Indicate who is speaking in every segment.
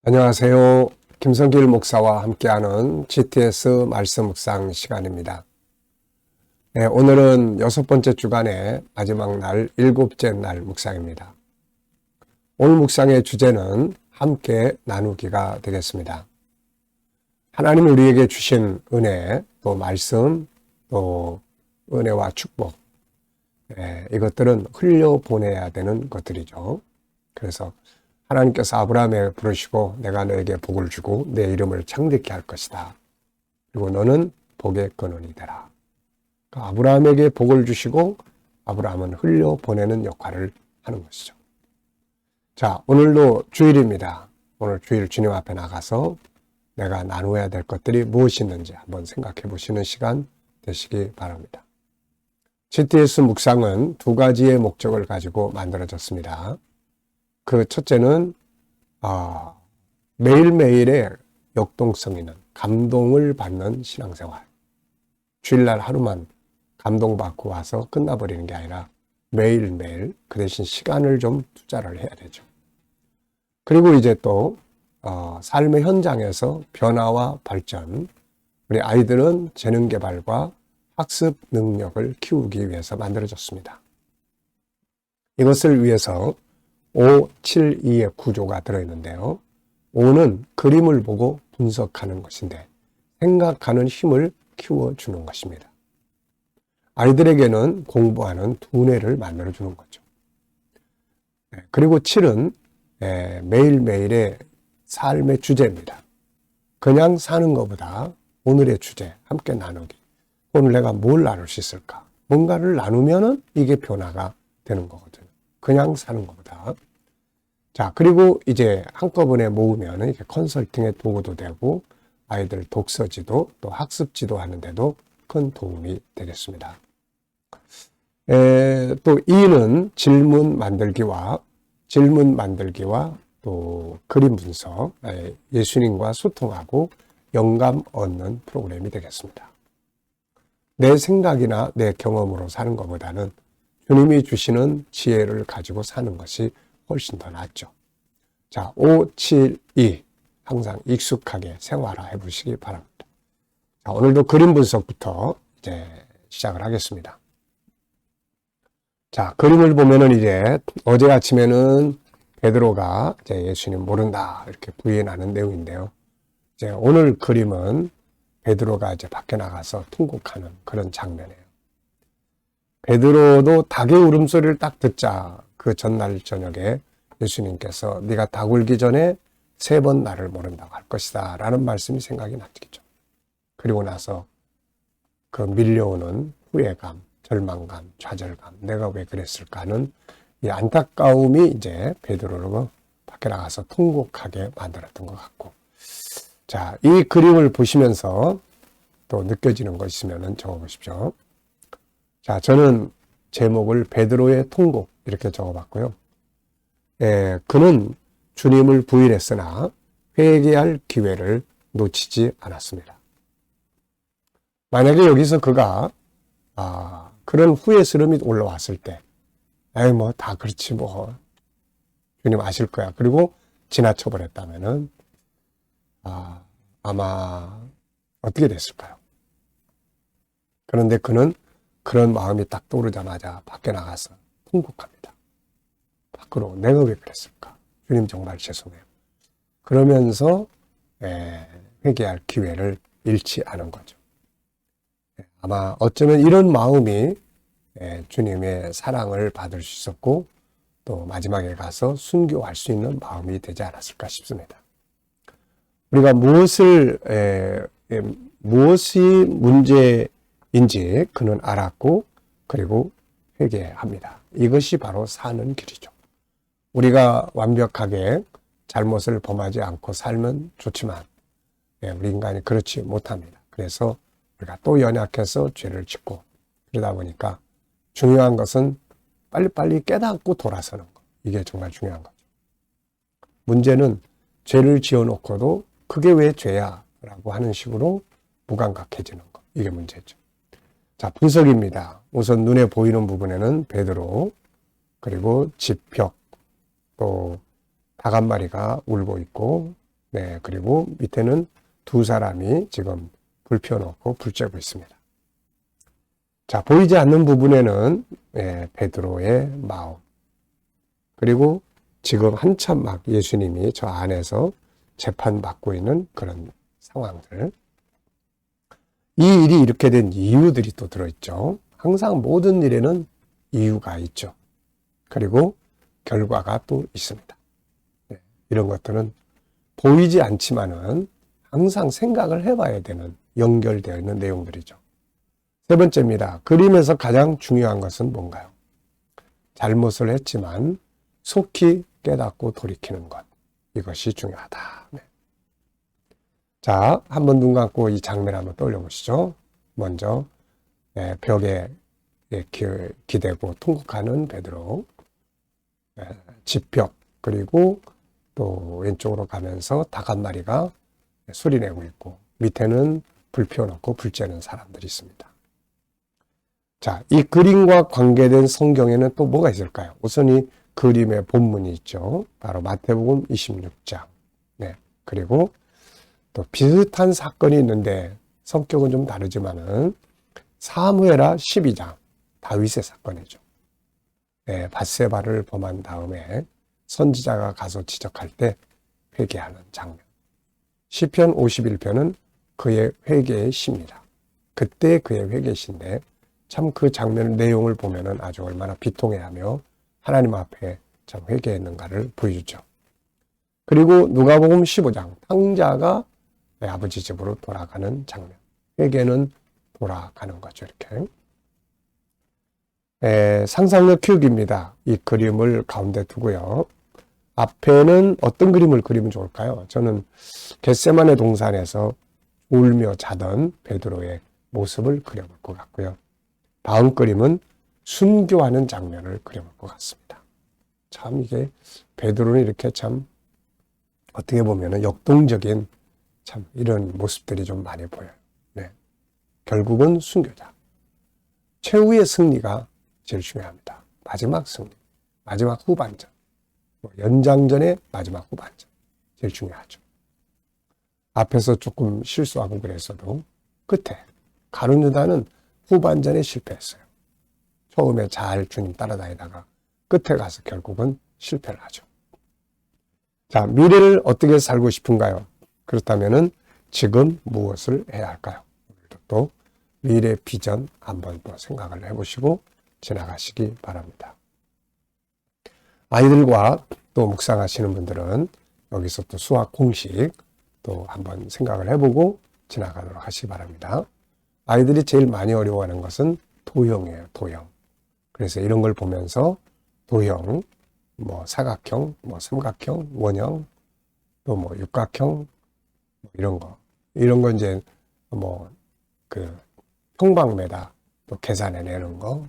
Speaker 1: 안녕하세요. 김성길 목사와 함께하는 GTS 말씀 묵상 시간입니다. 네, 오늘은 6번째 주간의 마지막 날, 7째 날 묵상입니다. 오늘 묵상의 주제는 함께 나누기가 되겠습니다. 하나님 우리에게 주신 은혜, 또 말씀, 또 은혜와 축복, 이것들은 흘려보내야 되는 것들이죠. 그래서 하나님께서 아브라함에 부르시고 내가 너에게 복을 주고 내 이름을 창대케 할 것이다. 그리고 너는 복의 근원이 되라. 그러니까 아브라함에게 복을 주시고 아브라함은 흘려보내는 역할을 하는 것이죠. 자, 오늘도 주일입니다. 오늘 주일 주님 앞에 나가서 내가 나누어야 될 것들이 무엇이 있는지 한번 생각해 보시는 시간 되시기 바랍니다. GTS 묵상은 두 가지의 목적을 가지고 만들어졌습니다. 그 첫째는 매일매일의 역동성 있는 감동을 받는 신앙생활. 주일날 하루만 감동받고 와서 끝나버리는 게 아니라 매일매일 그 대신 시간을 좀 투자를 해야 되죠. 그리고 이제 또 삶의 현장에서 변화와 발전, 우리 아이들은 재능 개발과 학습 능력을 키우기 위해서 만들어졌습니다. 이것을 위해서 5, 7, 2의 구조가 들어있는데요. 5는 그림을 보고 분석하는 것인데 생각하는 힘을 키워주는 것입니다. 아이들에게는 공부하는 두뇌를 만들어주는 거죠. 그리고 7은 매일매일의 삶의 주제입니다. 그냥 사는 것보다 오늘의 주제, 함께 나누기. 오늘 내가 뭘 나눌 수 있을까? 뭔가를 나누면은 이게 변화가 되는 거거든요. 그냥 사는 것보다. 자, 그리고 이제 한꺼번에 모으면 이렇게 컨설팅의 도구도 되고 아이들 독서지도 또 학습지도 하는데도 큰 도움이 되겠습니다. 또 2는 질문 만들기와 또 그림 분석, 예수님과 소통하고 영감 얻는 프로그램이 되겠습니다. 내 생각이나 내 경험으로 사는 것보다는 주님이 주시는 지혜를 가지고 사는 것이 훨씬 더 낫죠. 자, 5, 7, 2 항상 익숙하게 생활화해 보시기 바랍니다. 자, 오늘도 그림 분석부터 이제 시작을 하겠습니다. 자, 그림을 보면은 이제 어제 아침에는 베드로가 이제 예수님 모른다 이렇게 부인하는 내용인데요. 이제 오늘 그림은 베드로가 이제 밖에 나가서 통곡하는 그런 장면이에요. 베드로도 닭의 울음소리를 딱 듣자 그 전날 저녁에 예수님께서 네가 닭 울기 전에 3번 나를 모른다고 할 것이다 라는 말씀이 생각이 났겠죠. 그리고 나서 그 밀려오는 후회감, 절망감, 좌절감, 내가 왜 그랬을까 하는 이 안타까움이 이제 베드로를 밖에 나가서 통곡하게 만들었던 것 같고, 자, 이 그림을 보시면서 또 느껴지는 거 있으면 적어보십시오. 자, 저는 제목을 베드로의 통곡 이렇게 적어봤고요. 그는 주님을 부인했으나 회개할 기회를 놓치지 않았습니다. 만약에 여기서 그가 그런 후회스러움이 올라왔을 때 뭐 다 그렇지 뭐 주님 아실 거야. 그리고 지나쳐 버렸다면은 아마 어떻게 됐을까요? 그런데 그는 그런 마음이 딱 떠오르자마자 밖에 나가서 통곡합니다. 밖으로 내가 왜 그랬을까? 주님 정말 죄송해요. 그러면서 회개할 기회를 잃지 않은 거죠. 아마 어쩌면 이런 마음이 주님의 사랑을 받을 수 있었고 또 마지막에 가서 순교할 수 있는 마음이 되지 않았을까 싶습니다. 우리가 무엇이 문제인지 그는 알았고 그리고 회개합니다. 이것이 바로 사는 길이죠. 우리가 완벽하게 잘못을 범하지 않고 살면 좋지만 우리 인간이 그렇지 못합니다. 그래서 우리가 또 연약해서 죄를 짓고 그러다 보니까 중요한 것은 빨리빨리 깨닫고 돌아서는 것. 이게 정말 중요한 거죠. 문제는 죄를 지어놓고도 그게 왜 죄야? 라고 하는 식으로 무감각해지는 것. 이게 문제죠. 자, 분석입니다. 우선 눈에 보이는 부분에는 베드로, 그리고 집 벽, 또 닭 한 마리가 울고 있고 네, 그리고 밑에는 두 사람이 지금 불 펴놓고 불 쬐고 있습니다. 자, 보이지 않는 부분에는 베드로의 마음, 그리고 지금 한참 막 예수님이 저 안에서 재판받고 있는 그런 상황들, 이 일이 이렇게 된 이유들이 또 들어있죠. 항상 모든 일에는 이유가 있죠. 그리고 결과가 또 있습니다. 네, 이런 것들은 보이지 않지만은 항상 생각을 해봐야 되는 연결되어 있는 내용들이죠. 세 번째입니다. 그림에서 가장 중요한 것은 뭔가요? 잘못을 했지만 속히 깨닫고 돌이키는 것. 이것이 중요하다. 네. 자, 한번 눈 감고 이 장면 한번 떠올려 보시죠. 먼저 벽에 기대고 통곡하는 베드로, 집벽, 그리고 또 왼쪽으로 가면서 닭 한 마리가 소리내고 있고 밑에는 불 피워놓고 불 쬐는 사람들이 있습니다. 자, 이 그림과 관계된 성경에는 또 뭐가 있을까요? 우선 이 그림의 본문이 있죠. 바로 마태복음 26장. 네. 그리고 또 비슷한 사건이 있는데 성격은 좀 다르지만은 사무엘하 12장. 다윗의 사건이죠. 네, 밧세바를 범한 다음에 선지자가 가서 지적할 때 회개하는 장면. 시편 51편은 그의 회개의 시입니다. 그때 그의 회개시인데 참 그 장면 내용을 보면은 아주 얼마나 비통해하며 하나님 앞에 참 회개했는가를 보여주죠. 그리고 누가복음 15장 탕자가 아버지 집으로 돌아가는 장면. 회개는 돌아가는 거죠. 이렇게. 상상력 키우기입니다. 이 그림을 가운데 두고요. 앞에는 어떤 그림을 그리면 좋을까요? 저는 겟세마네 동산에서 울며 자던 베드로의 모습을 그려볼 것 같고요. 다음 그림은 순교하는 장면을 그려볼 것 같습니다. 참 이게 베드로는 이렇게 참 어떻게 보면 역동적인 참 이런 모습들이 좀 많이 보여요. 네. 결국은 순교자. 최후의 승리가 제일 중요합니다. 마지막 승리, 마지막 후반전, 연장전의 마지막 후반전 제일 중요하죠. 앞에서 조금 실수하고 그랬어도 끝에 가룟 유다는 후반전에 실패했어요. 처음에 잘 주님 따라다니다가 끝에 가서 결국은 실패를 하죠. 자, 미래를 어떻게 살고 싶은가요? 그렇다면은 지금 무엇을 해야 할까요? 오늘도 또 미래 비전 한번 또 생각을 해보시고 지나가시기 바랍니다. 아이들과 또 묵상하시는 분들은 여기서 또 수학 공식 또 한번 생각을 해보고 지나가도록 하시기 바랍니다. 아이들이 제일 많이 어려워하는 것은 도형이에요. 도형. 그래서 이런 걸 보면서 도형, 사각형, 삼각형, 원형, 또 육각형, 이런 거 이제 평방메다 또 계산해내는 거,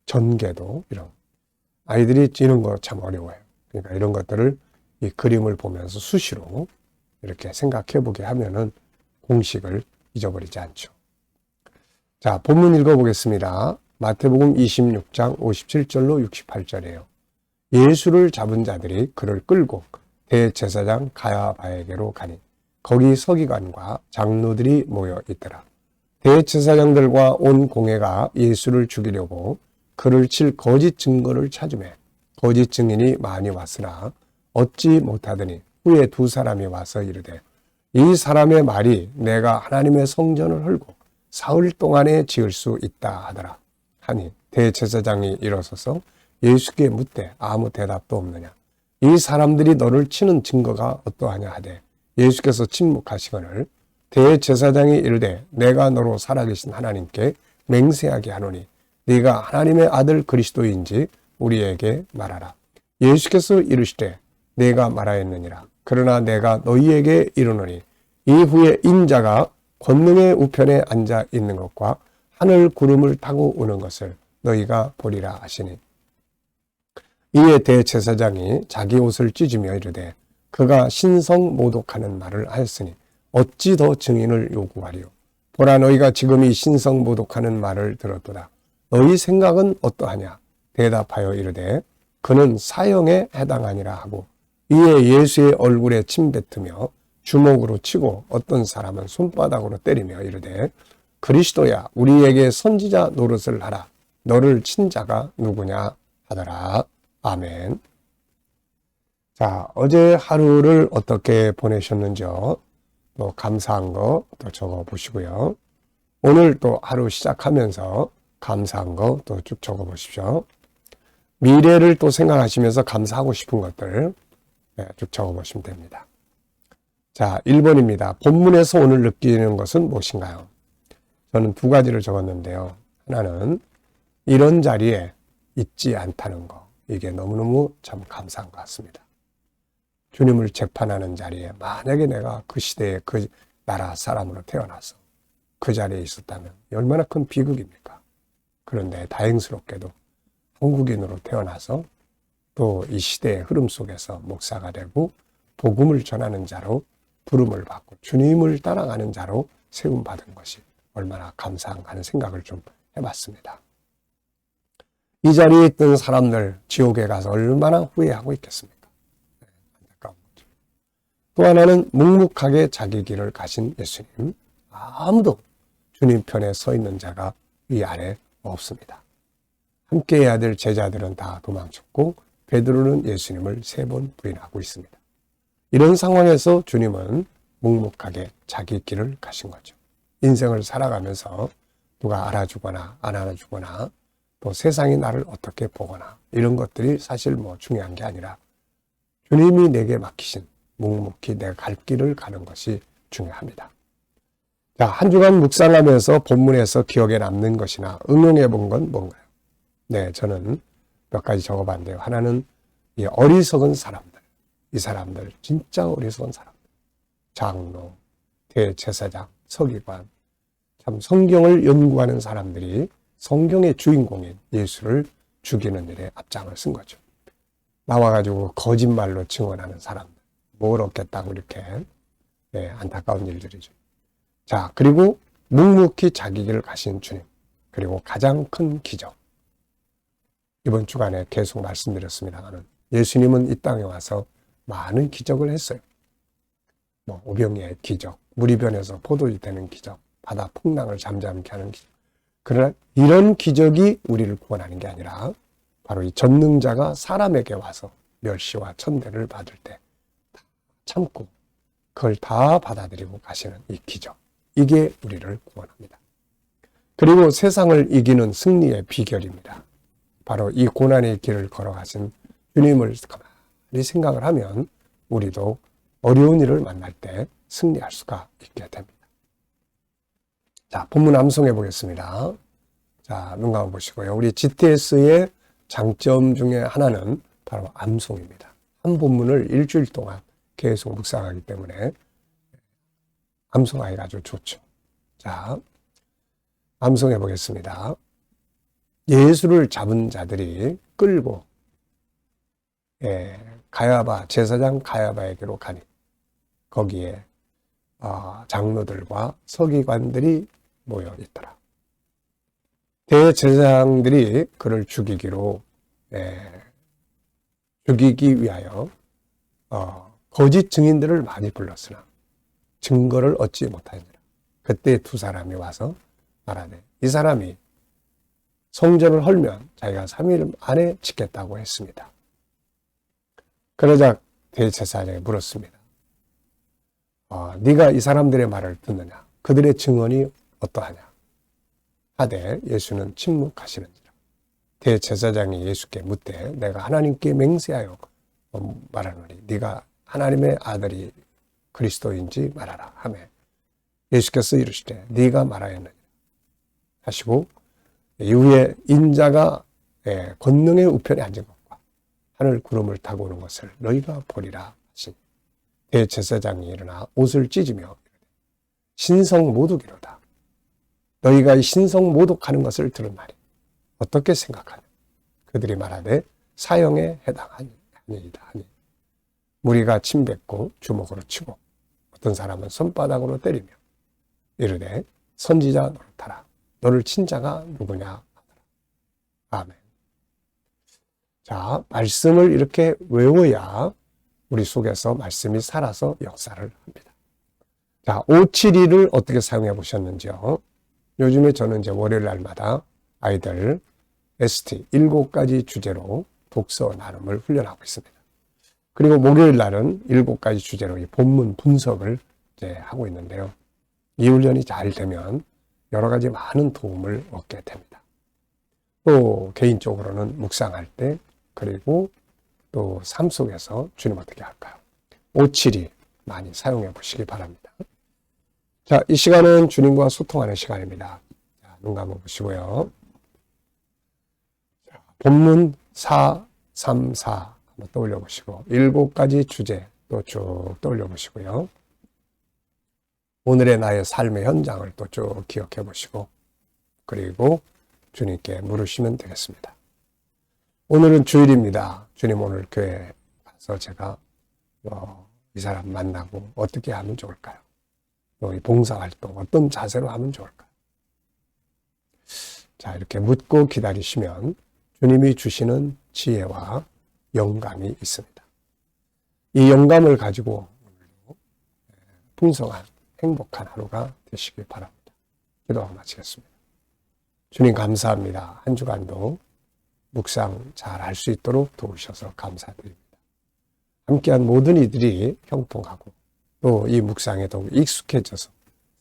Speaker 1: 전개도 이런 아이들이 이런 거 참 어려워요. 그러니까 이런 것들을 이 그림을 보면서 수시로 이렇게 생각해 보게 하면은 공식을 잊어버리지 않죠. 자, 본문 읽어보겠습니다. 마태복음 26장 57절로 68절이에요. 예수를 잡은 자들이 그를 끌고 대제사장 가야바에게로 가니 거기 서기관과 장로들이 모여 있더라. 대제사장들과 온 공회가 예수를 죽이려고 그를 칠 거짓 증거를 찾으매 거짓 증인이 많이 왔으나 얻지 못하더니 후에 두 사람이 와서 이르되 이 사람의 말이 내가 하나님의 성전을 헐고 사흘 동안에 지을 수 있다 하더라 하니 대제사장이 일어서서 예수께 묻되 아무 대답도 없느냐. 이 사람들이 너를 치는 증거가 어떠하냐 하되 예수께서 침묵하시거늘 대제사장이 이르되 내가 너로 살아계신 하나님께 맹세하게 하노니 네가 하나님의 아들 그리스도인지 우리에게 말하라. 예수께서 이르시되 내가 말하였느니라. 그러나 내가 너희에게 이르노니 이후에 인자가 권능의 우편에 앉아 있는 것과 하늘 구름을 타고 오는 것을 너희가 보리라 하시니 이에 대제사장이 자기 옷을 찢으며 이르되 그가 신성모독하는 말을 하였으니 어찌 더 증인을 요구하리요. 보라 너희가 지금 이 신성모독하는 말을 들었도다. 너희 생각은 어떠하냐. 대답하여 이르되 그는 사형에 해당하니라 하고 이에 예수의 얼굴에 침 뱉으며 주먹으로 치고 어떤 사람은 손바닥으로 때리며 이르되 그리스도야 우리에게 선지자 노릇을 하라. 너를 친 자가 누구냐 하더라. 아멘. 자, 어제 하루를 어떻게 보내셨는지요? 또 감사한 거 또 적어 보시고요. 오늘 또 하루 시작하면서 감사한 거 또 쭉 적어 보십시오. 미래를 또 생각하시면서 감사하고 싶은 것들 쭉 적어 보시면 됩니다. 자, 1번입니다. 본문에서 오늘 느끼는 것은 무엇인가요? 저는 두 가지를 적었는데요. 하나는 이런 자리에 있지 않다는 거. 이게 너무너무 참 감사한 것 같습니다. 주님을 재판하는 자리에 만약에 내가 그 시대에 그 나라 사람으로 태어나서 그 자리에 있었다면 얼마나 큰 비극입니까? 그런데 다행스럽게도 한국인으로 태어나서 또 이 시대의 흐름 속에서 목사가 되고 복음을 전하는 자로 부름을 받고 주님을 따라가는 자로 세움받은 것이 얼마나 감사한가 하는 생각을 좀 해봤습니다. 이 자리에 있던 사람들 지옥에 가서 얼마나 후회하고 있겠습니까? 안타까운 거죠. 또 하나는 묵묵하게 자기 길을 가신 예수님. 아무도 주님 편에 서 있는 자가 위아래 없습니다. 함께 해야 될 제자들은 다 도망쳤고 베드로는 예수님을 3번 부인하고 있습니다. 이런 상황에서 주님은 묵묵하게 자기 길을 가신 거죠. 인생을 살아가면서 누가 알아주거나 안 알아주거나 또 세상이 나를 어떻게 보거나 이런 것들이 사실 중요한 게 아니라 주님이 내게 맡기신 묵묵히 내가 갈 길을 가는 것이 중요합니다. 자, 한 주간 묵상하면서 본문에서 기억에 남는 것이나 응용해 본 건 뭔가요? 네, 저는 몇 가지 적어봤는데요. 하나는 이 어리석은 사람들. 이 사람들 진짜 어리석은 사람들. 장로, 대제사장, 서기관. 참 성경을 연구하는 사람들이 성경의 주인공인 예수를 죽이는 일에 앞장을 쓴 거죠. 나와가지고 거짓말로 증언하는 사람들. 뭘 얻겠다고 이렇게 안타까운 일들이죠. 자, 그리고 묵묵히 자기 길을 가신 주님. 그리고 가장 큰 기적. 이번 주간에 계속 말씀드렸습니다만 예수님은 이 땅에 와서 많은 기적을 했어요. 오병이의 기적, 물이 변해서 포도주 되는 기적, 바다 풍랑을 잠잠케 하는 기적. 그러나 이런 기적이 우리를 구원하는 게 아니라 바로 이 전능자가 사람에게 와서 멸시와 천대를 받을 때 참고 그걸 다 받아들이고 가시는 이 기적. 이게 우리를 구원합니다. 그리고 세상을 이기는 승리의 비결입니다. 바로 이 고난의 길을 걸어가신 주님을 가만히 생각을 하면 우리도 어려운 일을 만날 때 승리할 수가 있게 됩니다. 자, 본문 암송해 보겠습니다. 자, 눈 감아 보시고요. 우리 GTS의 장점 중에 하나는 바로 암송입니다. 한 본문을 일주일 동안 계속 묵상하기 때문에 암송하기가 아주 좋죠. 자, 암송해 보겠습니다. 예수를 잡은 자들이 끌고 가야바 제사장 가야바에게로 가니 거기에 장로들과 서기관들이 모여 있더라. 대제사장들이 그를 죽이기 위하여 거짓 증인들을 많이 불렀으나 증거를 얻지 못하니라. 그때 두 사람이 와서 말하되 이 사람이 성전을 헐면 자기가 3일 안에 짓겠다고 했습니다. 그러자 대제사장이 물었습니다. 네가 이 사람들의 말을 듣느냐? 그들의 증언이 어떠하냐? 하되 예수는 침묵하시는지라. 대제사장이 예수께 묻되 내가 하나님께 맹세하여 말하노니 네가 하나님의 아들이 그리스도인지 말하라 하며 예수께서 이르시되 네가 말하였느냐 하시고 이후에 인자가 권능의 우편에 앉은 것과 하늘 구름을 타고 오는 것을 너희가 보리라 하시니 대제사장이 일어나 옷을 찢으며 신성 모독이로다. 너희가 이 신성 모독하는 것을 들은 말이 어떻게 생각하냐? 그들이 말하되 사형에 해당하니이다 하니 무리가 침뱉고 주먹으로 치고 어떤 사람은 손바닥으로 때리며 이르되 선지자 노릇하라. 너를 친 자가 누구냐 하더라. 아멘. 자, 말씀을 이렇게 외워야 우리 속에서 말씀이 살아서 역사를 합니다. 자, 572를 어떻게 사용해 보셨는지요? 요즘에 저는 이제 월요일 날마다 아이들 ST 7가지 주제로 독서 나눔을 훈련하고 있습니다. 그리고 목요일 날은 7가지 주제로 이 본문 분석을 이제 하고 있는데요. 이 훈련이 잘 되면 여러 가지 많은 도움을 얻게 됩니다. 또 개인적으로는 묵상할 때, 그리고 또 삶 속에서 주님 어떻게 할까요? 572 많이 사용해 보시기 바랍니다. 자, 이 시간은 주님과 소통하는 시간입니다. 자, 눈 감아 보시고요. 자, 본문 434 한번 떠올려 보시고 7가지 주제 또 쭉 떠올려 보시고요. 오늘의 나의 삶의 현장을 또 쭉 기억해 보시고, 그리고 주님께 물으시면 되겠습니다. 오늘은 주일입니다. 주님, 오늘 교회 가서 제가 이 사람 만나고 어떻게 하면 좋을까요? 또 이 봉사활동 어떤 자세로 하면 좋을까요? 자, 이렇게 묻고 기다리시면 주님이 주시는 지혜와 영감이 있습니다. 이 영감을 가지고 오늘도 풍성한 행복한 하루가 되시길 바랍니다. 기도하고 마치겠습니다. 주님 감사합니다. 한 주간도 묵상 잘 할 수 있도록 도우셔서 감사드립니다. 함께한 모든 이들이 형통하고 또 이 묵상에 더욱 익숙해져서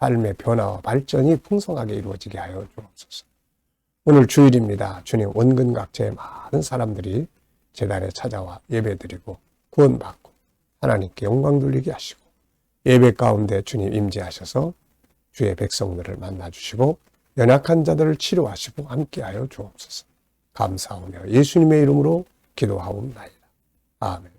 Speaker 1: 삶의 변화와 발전이 풍성하게 이루어지게 하여 주옵소서. 오늘 주일입니다. 주님, 원근각지의 많은 사람들이 제단에 찾아와 예배드리고 구원받고 하나님께 영광 돌리게 하시고, 예배 가운데 주님 임재하셔서 주의 백성들을 만나주시고 연약한 자들을 치료하시고 함께하여 주옵소서. 감사하며 예수님의 이름으로 기도하옵나이다. 아멘.